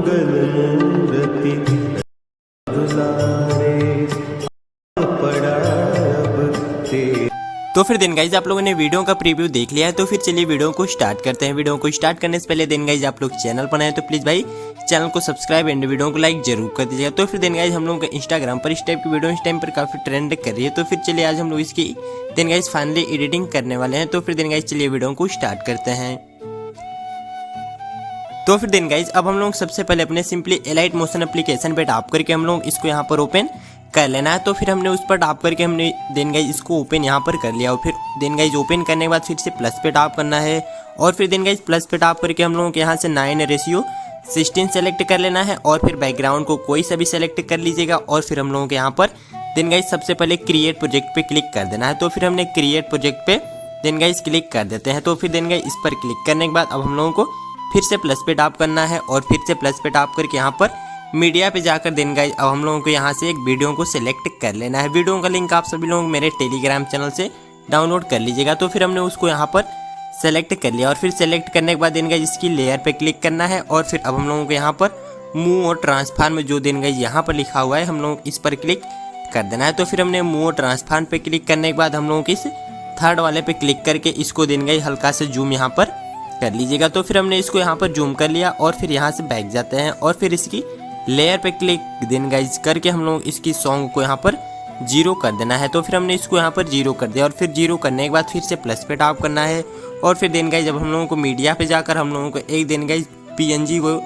तो फिर then guys आप लोगों ने वीडियो का प्रीव्यू देख लिया है, तो फिर चलिए वीडियो को स्टार्ट करते हैं। वीडियो को स्टार्ट करने से पहले देन गाइज आप लोग चैनल पर आए तो प्लीज भाई चैनल को सब्सक्राइब एंड वीडियो को लाइक जरूर कर दीजिएगा। तो फिर देन गाइज हम लोगों का इंस्टाग्राम पर इस टाइप की वीडियो इस टाइम पर काफी ट्रेंड कर रही है, तो फिर चलिए आज हम लोग इसकी देन गाइज फाइनली एडिटिंग करने वाले हैं। तो फिर देन गाइज चलिए वीडियो को स्टार्ट करते हैं। तो फिर देन गाइज अब हम लोग सबसे पहले अपने सिंपली एलाइट मोशन एप्लीकेशन पे टैप करके हम लोग इसको यहाँ पर ओपन कर लेना है। तो फिर हमने उस पर टैप करके हमने देन गाइज इसको ओपन यहाँ पर कर लिया और फिर देन गाइज ओपन करने के बाद फिर से प्लस पे टैप करना है और फिर देन गाइज प्लस पे टैप करके हम लोगों के यहाँ से 9:16 सेलेक्ट कर लेना है और फिर बैकग्राउंड को कोई सा भी सेलेक्ट कर लीजिएगा और फिर हम लोगों के यहाँ पर देन गाइज सबसे पहले क्रिएट प्रोजेक्ट पे क्लिक कर देना है। तो फिर हमने क्रिएट प्रोजेक्ट पे देन गाइज क्लिक कर देते हैं। तो फिर देन गाइज इस पर क्लिक करने के बाद अब हम लोगों को फिर से प्लस पे टैप करना है और फिर से प्लस पे टैप करके यहाँ पर मीडिया पे जाकर देन गाइज अब हम लोगों को यहाँ से एक वीडियो को सिलेक्ट कर लेना है। वीडियो का लिंक आप सभी लोग मेरे टेलीग्राम चैनल से डाउनलोड कर लीजिएगा। तो फिर हमने उसको यहाँ पर सेलेक्ट कर लिया और फिर सेलेक्ट करने के बाद देन गाइज इसकी लेयर पे क्लिक करना है और फिर अब हम लोगों को यहाँ पर मूव और ट्रांसफॉर्म जो देन गाइज यहाँ पर लिखा हुआ है हम लोग इस पर क्लिक कर देना है। तो फिर हमने मूव और ट्रांसफॉर्म पे क्लिक करने के बाद हम लोगों को इस थर्ड वाले पे क्लिक करके इसको देन गाइज हल्का से जूम यहाँ पर कर लीजिएगा। तो फिर हमने इसको यहाँ पर जूम कर लिया और फिर यहाँ से बैक जाते हैं और फिर इसकी लेयर पे क्लिक देन गाइज करके हम लोग इसकी सॉन्ग को यहाँ पर 0 कर देना है। तो फिर हमने इसको यहाँ पर 0 कर दिया और फिर 0 करने के बाद फिर से प्लस पे टैप करना है और फिर देन गाइज जब हम लोगों को मीडिया पे जाकर हम लोगों को एक देन गाइज PNG को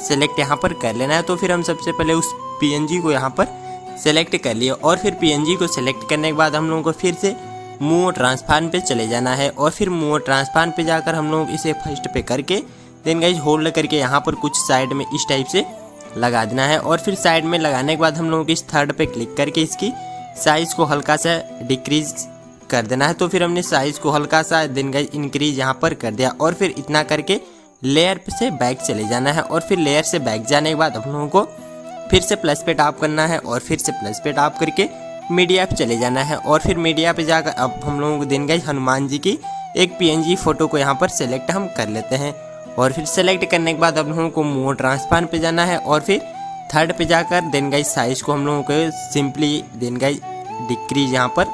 सिलेक्ट यहाँ पर कर लेना है। तो फिर हम सबसे पहले उस PNG को यहाँ पर सेलेक्ट कर लिए और फिर PNG को सिलेक्ट करने के बाद हम लोगों को फिर से मूव ट्रांसफॉर्म पे चले जाना है और फिर मूव ट्रांसफॉर्म पे जाकर हम लोग इसे फर्स्ट पे करके देन गाइज होल्ड करके यहाँ पर कुछ साइड में इस टाइप से लगा देना है और फिर साइड में लगाने के बाद हम लोग इस थर्ड पे क्लिक करके इसकी साइज़ को हल्का सा डिक्रीज कर देना है। तो फिर हमने साइज़ को हल्का सा देन गाइज इंक्रीज यहाँ पर कर दिया और फिर इतना करके लेयर से बैक चले जाना है और फिर लेयर से बैक जाने के बाद हम लोगों को फिर से प्लस पे टैप करना है और फिर से प्लस पे टैप करके मीडिया पे चले जाना है और फिर मीडिया पे जाकर अब हम लोगों को देन गाइज हनुमान जी की एक PNG फोटो को यहाँ पर सेलेक्ट हम कर लेते हैं और फिर सेलेक्ट करने के बाद अब हम लोगों को मूव ट्रांसफॉर्म पे जाना है और फिर थर्ड पे जाकर देन गाइज साइज़ को हम लोगों को सिंपली देन गाइज डिक्रीज यहाँ पर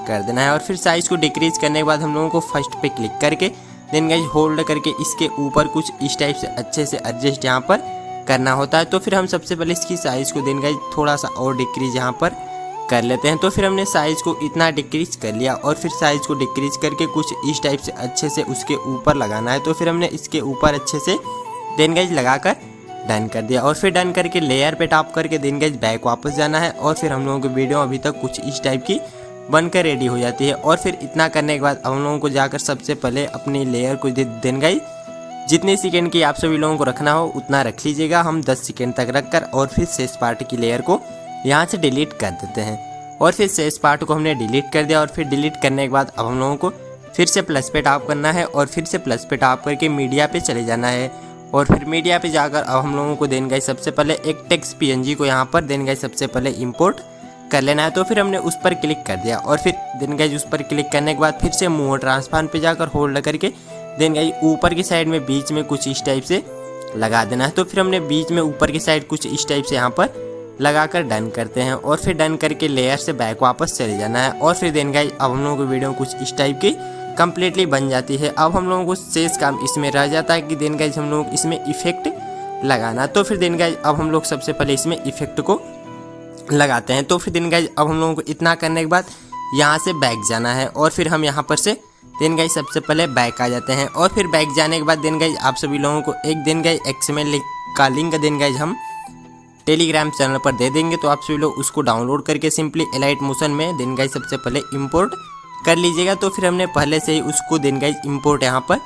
कर देना है और फिर साइज़ को डिक्रीज करने के बाद हम लोगों को फर्स्ट पे क्लिक करके देन गाइज होल्ड करके इसके ऊपर कुछ इस टाइप से अच्छे से एडजस्ट यहाँ पर करना होता है। तो फिर हम सबसे पहले इसकी साइज़ को देन गाइज थोड़ा सा और डिक्रीज यहाँ पर कर लेते हैं। तो फिर हमने साइज़ को इतना डिक्रीज कर लिया और फिर साइज़ को डिक्रीज करके कुछ इस टाइप से अच्छे से उसके ऊपर लगाना है। तो फिर हमने इसके ऊपर अच्छे से देन गाइज लगाकर डन कर दिया और फिर डन करके लेयर पे टैप करके देन गाइज बैक वापस जाना है और फिर हम लोगों की वीडियो अभी तक कुछ इस टाइप की बनकर रेडी हो जाती है। और फिर इतना करने के बाद हम लोगों को जाकर सबसे पहले अपनी लेयर को देन गाइज जितने सेकेंड की आप सभी लोगों को रखना हो उतना रख लीजिएगा। हम 10 सेकेंड तक रखकर और फिर शेष पार्ट की लेयर को यहाँ से डिलीट कर देते हैं और फिर शेष पार्ट को हमने डिलीट कर दिया और फिर डिलीट करने के बाद अब हम लोगों को फिर से प्लस पे टैप करना है और फिर से प्लस पे टैप करके मीडिया पे चले जाना है और फिर मीडिया पे जाकर अब हम लोगों को देन गाइज सबसे पहले एक टेक्स्ट PNG को यहाँ पर देन गाइज सबसे पहले इंपोर्ट कर लेना है। तो फिर हमने उस पर क्लिक कर दिया और फिर देन गाइज उस पर क्लिक करने के बाद फिर से मूव ट्रांसफॉर्म पे जाकर होल्ड करके देन गाइज ऊपर की साइड में बीच में कुछ इस टाइप से लगा देना है। तो फिर हमने बीच में ऊपर की साइड कुछ इस टाइप से यहाँ पर लगाकर डन करते हैं और फिर डन करके लेयर से बैक वापस चले जाना है और फिर देन गाइज अब हम लोगों की वीडियो कुछ इस टाइप की कंप्लीटली बन जाती है। अब हम लोगों को शेष काम इसमें रह जाता है कि देन गाइज हम लोग इसमें इफेक्ट लगाना। तो फिर देन गाइज अब हम लोग सबसे पहले इसमें इफेक्ट को लगाते हैं। तो फिर देन गाइज अब हम लोगों को इतना करने के बाद यहाँ से बैक जाना है और फिर हम यहाँ पर से देन गाइज सबसे पहले बैक आ जाते हैं और फिर बैक जाने के बाद देन गाइज आप सभी लोगों को एक देन गाइज XML का लिंक देन गाइज हम टेलीग्राम चैनल पर दे देंगे। तो आप सभी लोग उसको डाउनलोड करके सिंपली एलाइट मोशन में देन गाइज सबसे पहले इंपोर्ट कर लीजिएगा। तो फिर हमने पहले से ही उसको देन गाइज इंपोर्ट यहाँ पर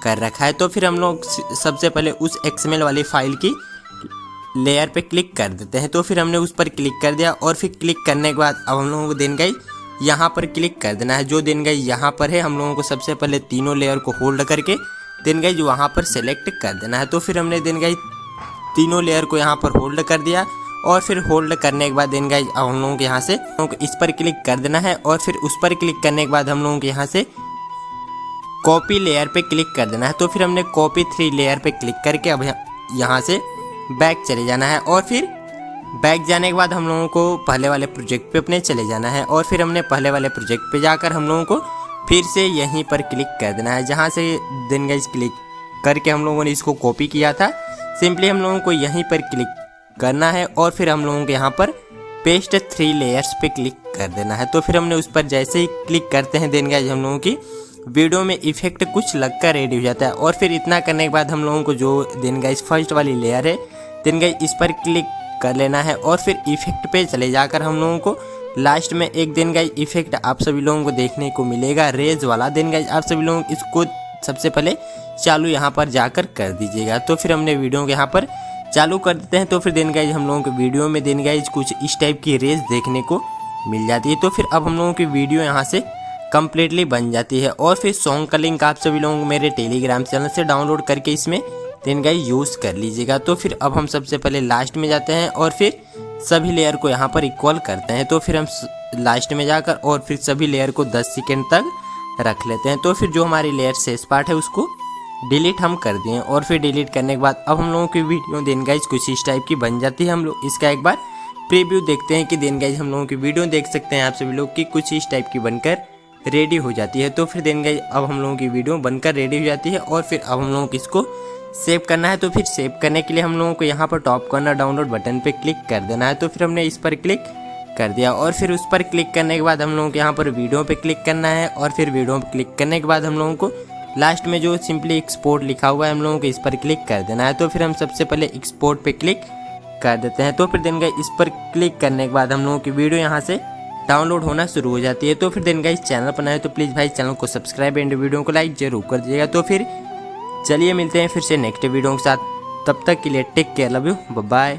कर रखा है। तो फिर हम लोग सबसे पहले उस XML वाली फाइल की लेयर पे क्लिक कर देते हैं। तो फिर हमने उस पर क्लिक कर दिया और फिर क्लिक करने के बाद अब हम लोगों को देन गाइज यहाँ पर क्लिक कर देना है। जो देन गाइज यहाँ पर है हम लोगों को सबसे पहले तीनों लेयर को होल्ड करके देन गाइज वहाँ पर सेलेक्ट कर देना है। तो फिर हमने देन गाइज तीनों लेयर को यहाँ पर होल्ड कर दिया और फिर होल्ड करने के बाद देन गाइज अब हम लोगों को यहाँ से इस पर क्लिक कर देना है और फिर उस पर क्लिक करने के बाद हम लोगों को यहाँ से कॉपी लेयर पे क्लिक कर देना है। तो फिर हमने कॉपी 3 लेयर पे क्लिक करके अब यहाँ से बैक चले जाना है और फिर बैक जाने के बाद हम लोगों को पहले वाले प्रोजेक्ट पे अपने चले जाना है और फिर हमने पहले वाले प्रोजेक्ट पे जाकर हम लोगों को फिर से यहीं पर क्लिक कर देना है। जहाँ से देन गाइस क्लिक करके हम लोगों ने इसको कॉपी किया था, सिंपली हम लोगों को यहीं पर क्लिक करना है और फिर हम लोगों को यहाँ पर पेस्ट 3 लेयर्स पे क्लिक कर देना है। तो फिर हमने उस पर जैसे ही क्लिक करते हैं देन गाइस हम लोगों की वीडियो में इफेक्ट कुछ लगकर रेडी हो जाता है। और फिर इतना करने के बाद हम लोगों को जो देन गाइस फर्स्ट वाली लेयर है देन गाइस इस पर क्लिक कर लेना है और फिर इफेक्ट पे चले जाकर हम लोगों को लास्ट में एक देन गाइस इफेक्ट आप सभी लोगों को देखने को मिलेगा रेज वाला। देन गाइस आप सभी लोग इसको सबसे पहले चालू यहाँ पर जाकर कर दीजिएगा। तो फिर हमने वीडियो को यहाँ पर चालू कर देते हैं। तो फिर देन गाइस हम लोगों के वीडियो में देन गाइस कुछ इस टाइप की रेज देखने को मिल जाती है। तो फिर अब हम लोगों की वीडियो यहाँ से कम्प्लीटली बन जाती है। और फिर सॉन्ग का लिंक आप सभी लोग मेरे टेलीग्राम चैनल से डाउनलोड करके इसमें देन गाइस यूज़ कर लीजिएगा। तो फिर अब हम सबसे पहले लास्ट में जाते हैं और फिर सभी लेयर को यहाँ पर इक्वल करते हैं। तो फिर हम लास्ट में जाकर और फिर सभी लेयर को 10 सेकेंड तक रख लेते हैं। तो फिर जो हमारी लेयर शेष पार्ट है उसको डिलीट हम कर दिए और फिर डिलीट करने के बाद अब हम लोगों की वीडियो देन गाइस कुछ इस टाइप की बन जाती है। हम लोग इसका एक बार प्रीव्यू देखते हैं कि देन गाइस हम लोगों की वीडियो देख सकते हैं आप सभी लोग की कुछ इस टाइप की बनकर रेडी हो जाती है। तो फिर देन गाइस अब हम लोगों की वीडियो बनकर रेडी हो जाती है और फिर अब हम लोगों को इसको सेव करना है। तो फिर सेव करने के लिए हम लोगों को यहाँ पर टॉप कॉर्नर डाउनलोड बटन पे क्लिक कर देना है। तो फिर हमने इस पर क्लिक कर दिया और फिर उस पर क्लिक करने के बाद हम लोगों को यहाँ पर वीडियो पे क्लिक करना है और फिर वीडियो पे क्लिक करने के बाद हम लोगों को लास्ट में जो सिंपली एक्सपोर्ट लिखा हुआ है हम लोगों को इस पर क्लिक कर देना है। तो फिर हम सबसे पहले एक्सपोर्ट पे क्लिक कर देते हैं। तो फिर देन गाइस इस पर क्लिक करने के बाद हम लोगों की वीडियो यहाँ से डाउनलोड होना शुरू हो जाती है। तो फिर देन गाइस चैनल पर नए तो प्लीज़ भाई चैनल को सब्सक्राइब एंड वीडियो को लाइक जरूर कर दीजिएगा। तो फिर चलिए मिलते हैं फिर से नेक्स्ट वीडियो के साथ, तब तक के लिए take care, love you, bye bye.